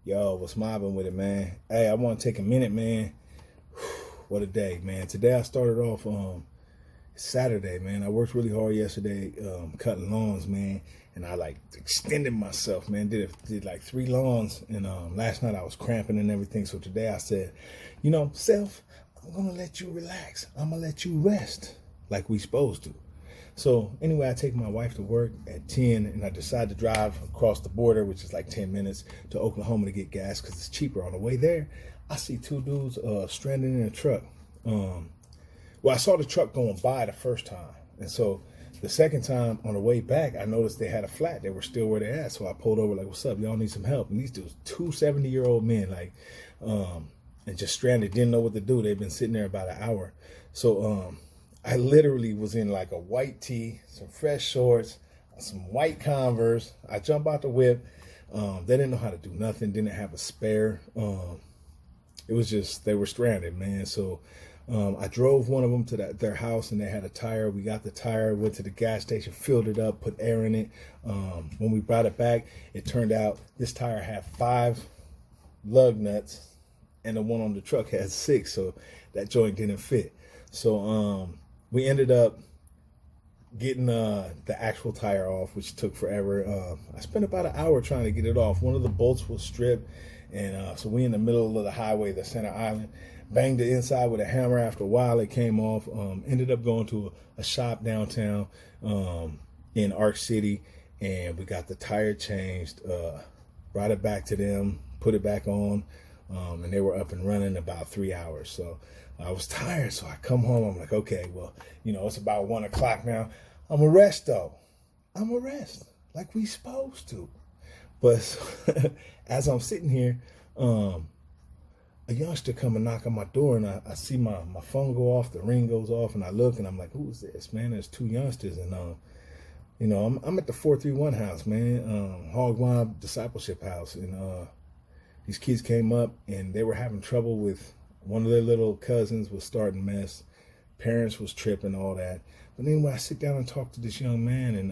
Yo, what's mobbing with it, man? Hey, I want to take a minute, man. What a day, man. Today I started off Saturday, man. I worked really hard yesterday cutting lawns, man. And I like extended myself, man. Did like 3 lawns. And last night I was cramping and everything. So today I said, self, I'm going to let you relax. I'm going to let you rest like we supposed to. So anyway, I take my wife to work at 10 and I decide to drive across the border, which is like 10 minutes, to Oklahoma to get gas because it's cheaper. On the way there, I see 2 dudes stranded in a truck. Well, I saw the truck going by the first time. And so the second time on the way back, I noticed they had a flat. They were still where they're at. So I pulled over like, what's up? Y'all need some help? And these dudes, 2 70-year-old men, and just stranded, didn't know what to do. They've been sitting there about an hour. So, I literally was in like a white tee, some fresh shorts, some white Converse. I jump out the whip. They didn't know how to do nothing, didn't have a spare. It was just, they were stranded, man. So I drove one of them to their house and they had a tire. We got the tire, went to the gas station, filled it up, put air in it. When we brought it back, it turned out this tire had 5 lug nuts and the one on the truck had 6. So that joint didn't fit. So, we ended up getting the actual tire off, which took forever. I spent about an hour trying to get it off. One of the bolts was stripped, and so we in the middle of the highway, the center island, banged the inside with a hammer. After a while, it came off. Ended up going to a shop downtown in Arc City, and we got the tire changed, brought it back to them, put it back on, and they were up and running in about 3 hours. So I was tired, so I come home. I'm like, okay, well, it's about 1 o'clock now. I'm a rest though. I'm a rest like we supposed to. But as I'm sitting here, a youngster come and knock on my door, and I see my phone go off. The ring goes off, and I look, and I'm like, who is this, man? There's 2 youngsters, and I'm at the 431 house, man, Hog Mob Discipleship House, and these kids came up, and they were having trouble with. One of their little cousins was starting mess. Parents was tripping, all that. But anyway, I sit down and talk to this young man, and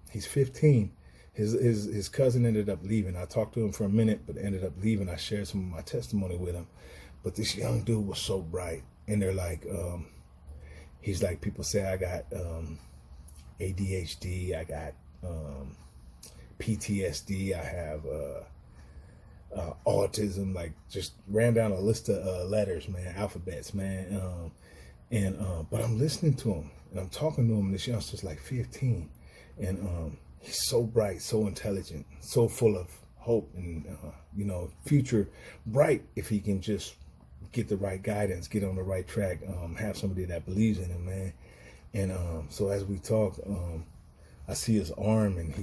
he's 15. His cousin ended up leaving. I talked to him for a minute, but ended up leaving. I shared some of my testimony with him. But this young dude was so bright. And they're like, he's like, people say I got ADHD, I got PTSD, I have autism, like just ran down a list of letters, man, alphabets, man. But I'm listening to him and I'm talking to him, and this youngster's like 15, and he's so bright, so intelligent, so full of hope, and future bright if he can just get the right guidance, get on the right track, have somebody that believes in him, man. And so as we talk, I see his arm, and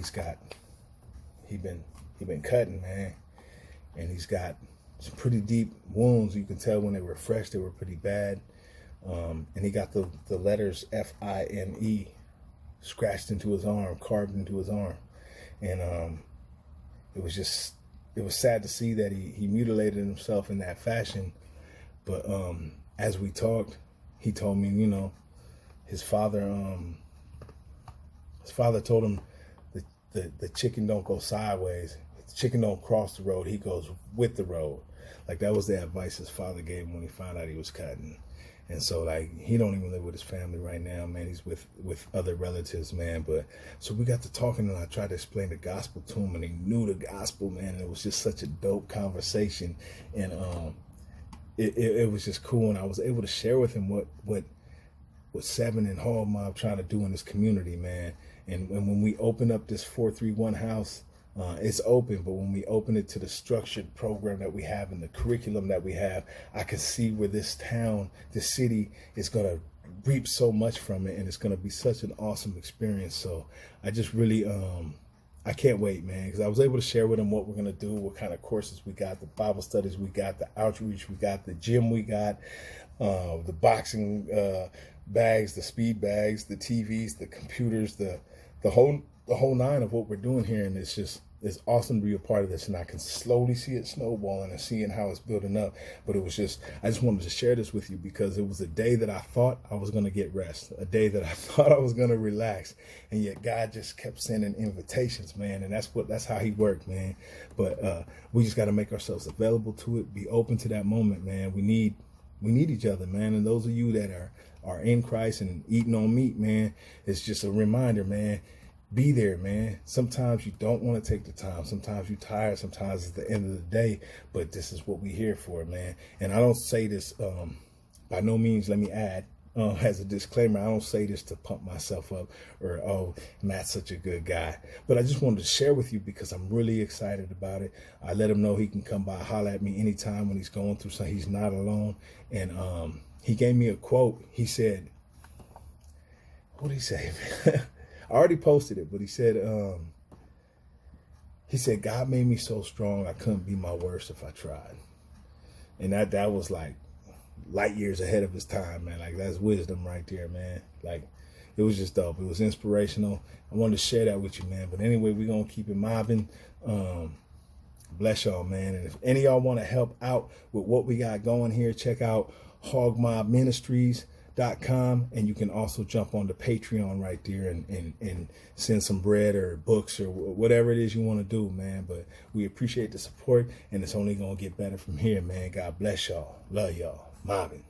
he been cutting, man. And he's got some pretty deep wounds. You can tell when they were fresh, they were pretty bad. And he got the letters FIME scratched into his arm, carved into his arm. And it was sad to see that he mutilated himself in that fashion. But as we talked, he told me, his father told him the chicken don't go sideways. Chicken don't cross the road, he goes with the road. Like, that was the advice his father gave him when he found out he was cutting. And so, like, he don't even live with his family right now, man. He's with other relatives, man. But so we got to talking, and I tried to explain the gospel to him, and he knew the gospel, man. And it was just such a dope conversation, and it was just cool. And I was able to share with him what Seven and Hall Mob trying to do in this community, man. And when we open up this 431 house, it's open, but when we open it to the structured program that we have and the curriculum that we have, I can see where this town, this city is going to reap so much from it, and it's going to be such an awesome experience. So I just really, I can't wait, man, because I was able to share with them what we're going to do, what kind of courses we got, the Bible studies we got, the outreach we got, the gym we got, the boxing bags, the speed bags, the TVs, the computers, the whole 9 of what we're doing here. And it's awesome to be a part of this, and I can slowly see it snowballing and seeing how it's building up. But I just wanted to share this with you because it was a day that I thought I was going to get rest, a day that I thought I was going to relax, and yet God just kept sending invitations, man. And that's how He worked, man. But we just got to make ourselves available to it, be open to that moment, man. We need each other, man. And those of you that are in Christ and eating on meat, man, it's just a reminder, man. Be there, man. Sometimes you don't want to take the time. Sometimes you're tired. Sometimes it's the end of the day. But this is what we're here for, man. And I don't say this by no means, let me add, as a disclaimer, I don't say this to pump myself up or, oh, Matt's such a good guy. But I just wanted to share with you because I'm really excited about it. I let him know he can come by, holler at me anytime when he's going through something. He's not alone. And he gave me a quote. He said, what did he say? I already posted it, but he said, God made me so strong I couldn't be my worst if I tried. And that was like light years ahead of his time, man. Like, that's wisdom right there, man. Like, it was just dope. It was inspirational. I wanted to share that with you, man. But anyway, we're going to keep it mobbing. Bless y'all, man. And if any of y'all want to help out with what we got going here, check out hogmobministries.com, and you can also jump on the Patreon right there and send some bread or books or whatever it is you want to do, man. But we appreciate the support, and it's only going to get better from here, man. God bless y'all. Love y'all. Mobbing.